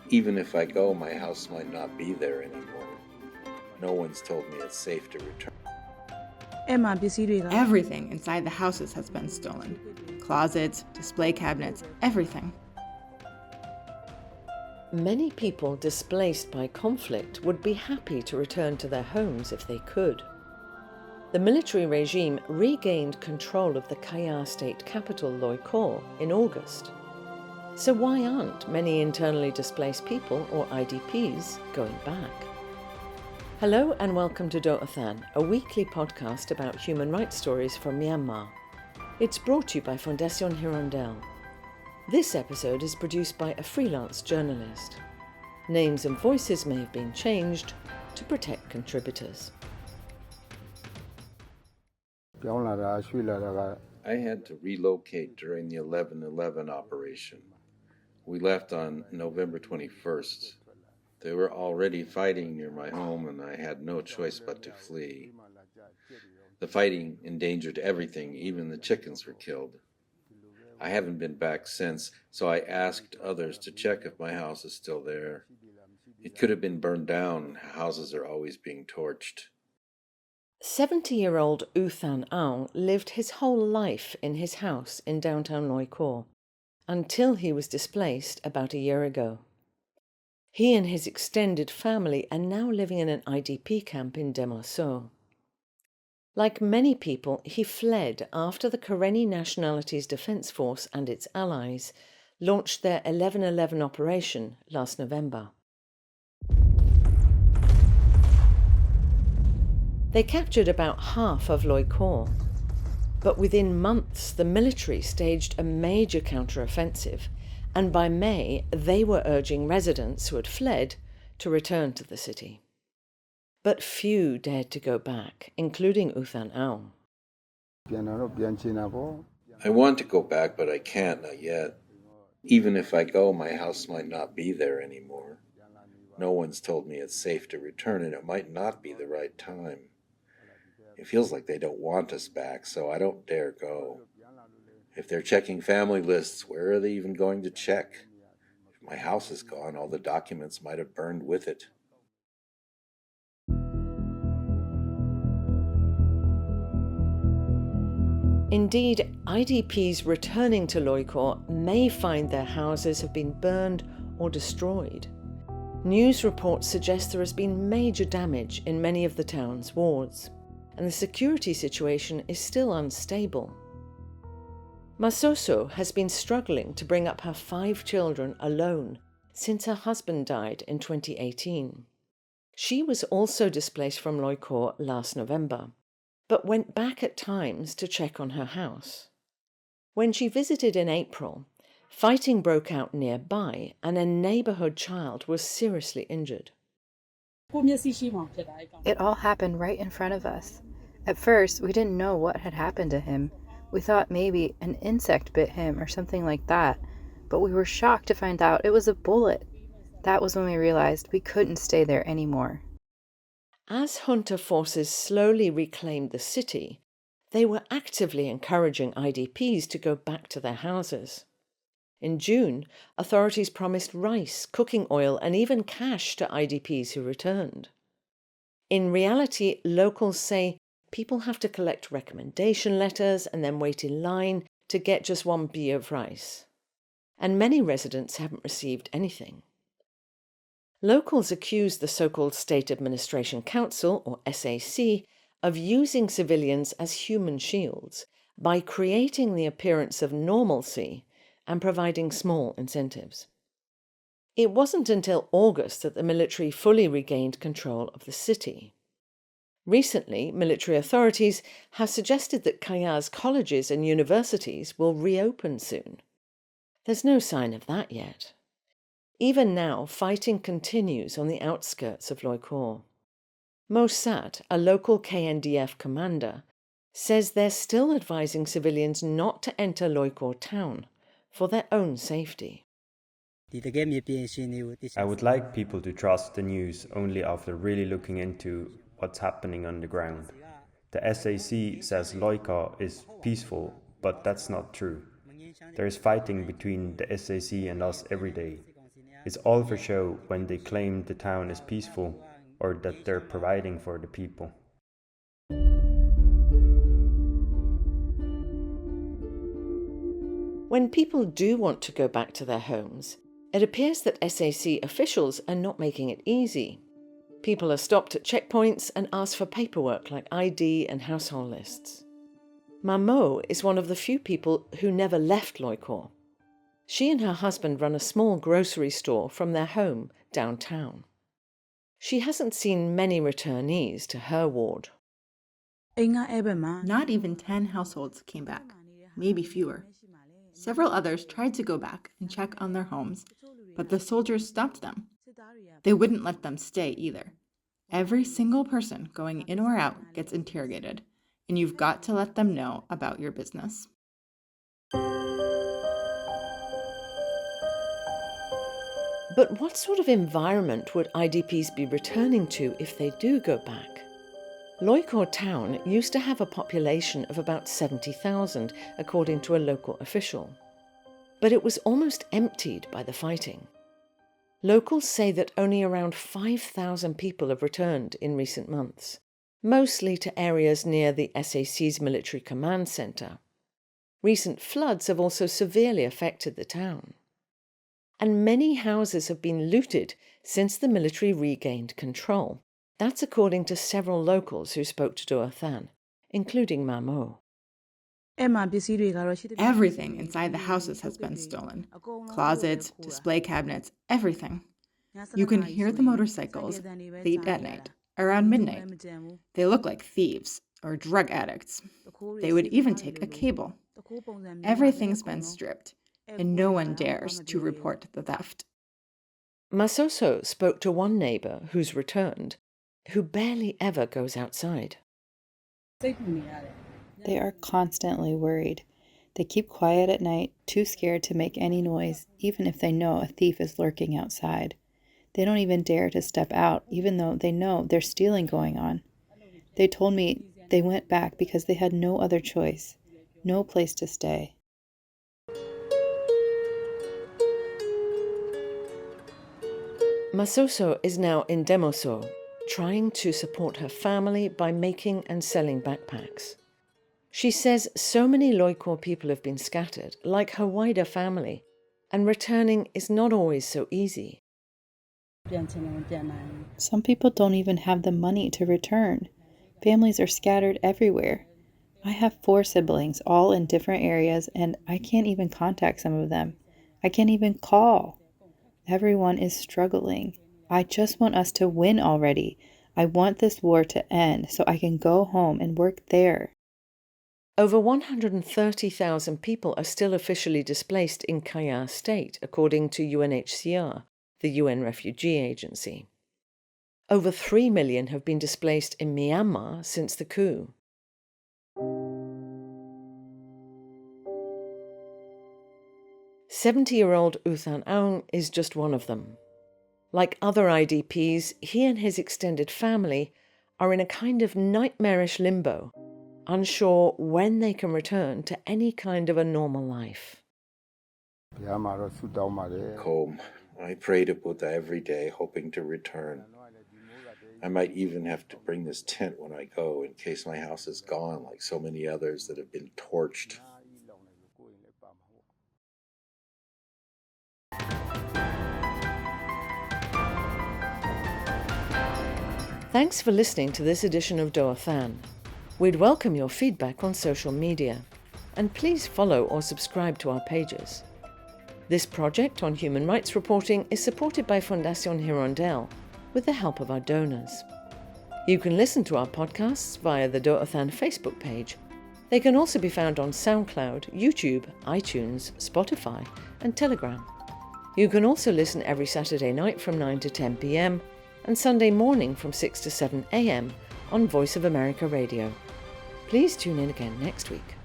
Even if I go, my house might not be there anymore. No one's told me it's safe to return. Everything inside the houses has been stolen. Closets, display cabinets, everything. Many people displaced by conflict would be happy to return to their homes if they could. The military regime regained control of the Kayah state capital, Loikaw, in August. So why aren't many internally displaced people, or IDPs, going back? Hello and welcome to Than, a weekly podcast about human rights stories from Myanmar. It's brought to you by Fondation Hirondelle. This episode is produced by a freelance journalist. Names and voices may have been changed to protect contributors. I had to relocate during the 11/11 operation. We left on November 21st. They were already fighting near my home and I had no choice but to flee. The fighting endangered everything, even the chickens were killed. I haven't been back since, so I asked others to check if my house is still there. It could have been burned down. Houses are always being torched. 70-year-old Than Aung lived his whole life in his house in downtown Loikaw, until he was displaced about a year ago. He and his extended family are now living in an IDP camp in Soe Soe. Like many people, he fled after the Karenni Nationalities Defence Force and its allies launched their 11/11 operation last November. They captured about half of Loikaw, but within months the military staged a major counter-offensive, and by May they were urging residents who had fled to return to the city. But few dared to go back, including Than Aung. I want to go back, but I can't, not yet. Even if I go, my house might not be there anymore. No one's told me it's safe to return, and it might not be the right time. It feels like they don't want us back, so I don't dare go. If they're checking family lists, where are they even going to check? If my house is gone, all the documents might have burned with it. Indeed, IDPs returning to Loikaw may find their houses have been burned or destroyed. News reports suggest there has been major damage in many of the town's wards, and the security situation is still unstable. Soe Soe has been struggling to bring up her 5 children alone since her husband died in 2018. She was also displaced from Loikaw last November, but went back at times to check on her house. When she visited in April, fighting broke out nearby and a neighbourhood child was seriously injured. It all happened right in front of us. At first, we didn't know what had happened to him. We thought maybe an insect bit him or something like that, but we were shocked to find out it was a bullet. That was when we realized we couldn't stay there anymore. As junta forces slowly reclaimed the city, they were actively encouraging IDPs to go back to their houses. In June, authorities promised rice, cooking oil, and even cash to IDPs who returned. In reality, locals say people have to collect recommendation letters and then wait in line to get just 1 bia of rice. And many residents haven't received anything. Locals accuse the so-called State Administration Council, or SAC, of using civilians as human shields by creating the appearance of normalcy and providing small incentives. It wasn't until August that the military fully regained control of the city. Recently, military authorities have suggested that Kayah's colleges and universities will reopen soon. There's no sign of that yet. Even now, fighting continues on the outskirts of Loikaw. Mo Sat, a local KNDF commander, says they're still advising civilians not to enter Loikaw town for their own safety. I would like people to trust the news only after really looking into what's happening on the ground. The SAC says Loikaw is peaceful, but that's not true. There is fighting between the SAC and us every day. It's all for show when they claim the town is peaceful or that they're providing for the people. When people do want to go back to their homes, it appears that SAC officials are not making it easy. People are stopped at checkpoints and asked for paperwork like ID and household lists. Mamo is one of the few people who never left Loikaw. She and her husband run a small grocery store from their home downtown. She hasn't seen many returnees to her ward. Not even 10 households came back, maybe fewer. Several others tried to go back and check on their homes, but the soldiers stopped them. They wouldn't let them stay either. Every single person going in or out gets interrogated, and you've got to let them know about your business. But what sort of environment would IDPs be returning to if they do go back? Loikaw town used to have a population of about 70,000, according to a local official. But it was almost emptied by the fighting. Locals say that only around 5,000 people have returned in recent months, mostly to areas near the SAC's military command centre. Recent floods have also severely affected the town. And many houses have been looted since the military regained control. That's according to several locals who spoke to Doa Than, including Mamo. Everything inside the houses has been stolen. Closets, display cabinets, everything. You can hear the motorcycles late at night, around midnight. They look like thieves or drug addicts. They would even take a cable. Everything's been stripped, and no one dares to report the theft. Soe Soe spoke to one neighbour who's returned, who barely ever goes outside. They are constantly worried. They keep quiet at night, too scared to make any noise, even if they know a thief is lurking outside. They don't even dare to step out, even though they know there's stealing going on. They told me they went back because they had no other choice, no place to stay. Soe Soe is now in Demoso, trying to support her family by making and selling backpacks. She says so many Loikaw people have been scattered, like her wider family, and returning is not always so easy. Some people don't even have the money to return. Families are scattered everywhere. I have 4 siblings, all in different areas, and I can't even contact some of them. I can't even call. Everyone is struggling. I just want us to win already. I want this war to end so I can go home and work there. Over 130,000 people are still officially displaced in Kayah state, according to UNHCR, the UN Refugee Agency. Over 3 million have been displaced in Myanmar since the coup. "70-year-old Than Aung is just one of them. Like other IDPs, he and his extended family are in a kind of nightmarish limbo, unsure when they can return to any kind of a normal life. Home. I pray to Buddha every day, hoping to return. I might even have to bring this tent when I go, in case my house is gone, like so many others that have been torched. Thanks for listening to this edition of Doa Than. We'd welcome your feedback on social media, and please follow or subscribe to our pages. This project on human rights reporting is supported by Fondation Hirondelle with the help of our donors. You can listen to our podcasts via the Doa Than Facebook page. They can also be found on SoundCloud, YouTube, iTunes, Spotify, and Telegram. You can also listen every Saturday night from 9 to 10 p.m. and Sunday morning from 6 to 7 a.m. on Voice of America Radio. Please tune in again next week.